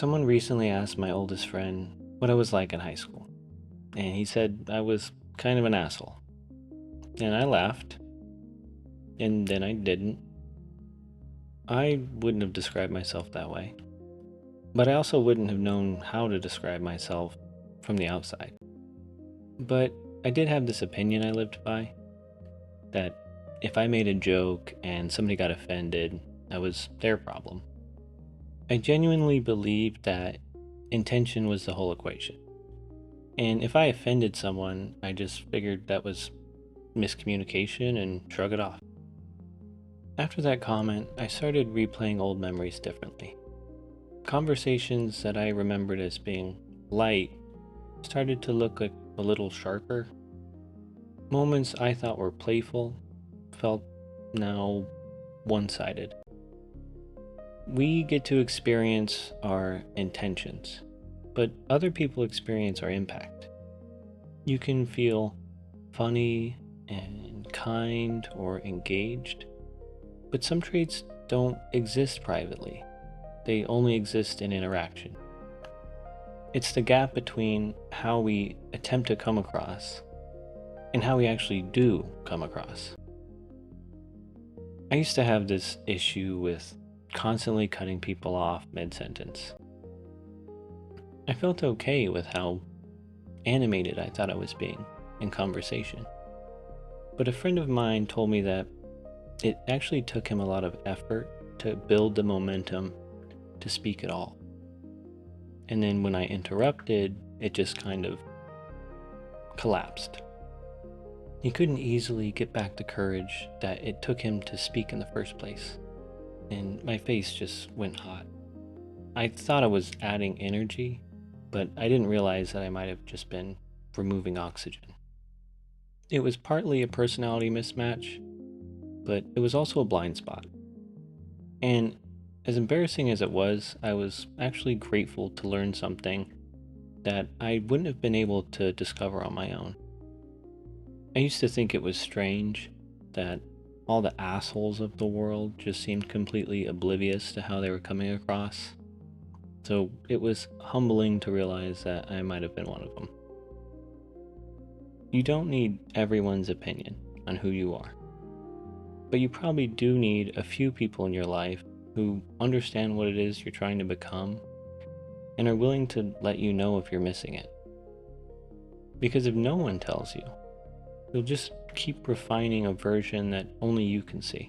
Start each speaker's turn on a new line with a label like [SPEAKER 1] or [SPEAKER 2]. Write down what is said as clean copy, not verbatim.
[SPEAKER 1] Someone recently asked my oldest friend what I was like in high school, and he said I was kind of an asshole. And I laughed, and then I didn't. I wouldn't have described myself that way, but I also wouldn't have known how to describe myself from the outside. But I did have this opinion I lived by that if I made a joke and somebody got offended, that was their problem. I genuinely believed that intention was the whole equation. And if I offended someone, I just figured that was miscommunication and shrug it off. After that comment, I started replaying old memories differently. Conversations that I remembered as being light started to look like a little sharper. Moments I thought were playful felt now one sided. We get to experience our intentions, but other people experience our impact. You can feel funny and kind or engaged, but some traits don't exist privately, they only exist in interaction. It's the gap between how we attempt to come across and how we actually do come across. I used to have this issue with constantly cutting people off mid sentence. I felt okay with how animated I thought I was being in conversation. But a friend of mine told me that it actually took him a lot of effort to build the momentum to speak at all. And then when I interrupted, it just kind of collapsed. He couldn't easily get back the courage that it took him to speak in the first place, and my face just went hot. I thought I was adding energy, but I didn't realize that I might have just been removing oxygen. It was partly a personality mismatch, but it was also a blind spot. And as embarrassing as it was, I was actually grateful to learn something that I wouldn't have been able to discover on my own. I used to think it was strange that all the assholes of the world just seemed completely oblivious to how they were coming across. So it was humbling to realize that I might have been one of them. You don't need everyone's opinion on who you are, but you probably do need a few people in your life who understand what it is you're trying to become and are willing to let you know if you're missing it. Because if no one tells you, you'll just keep refining a version that only you can see.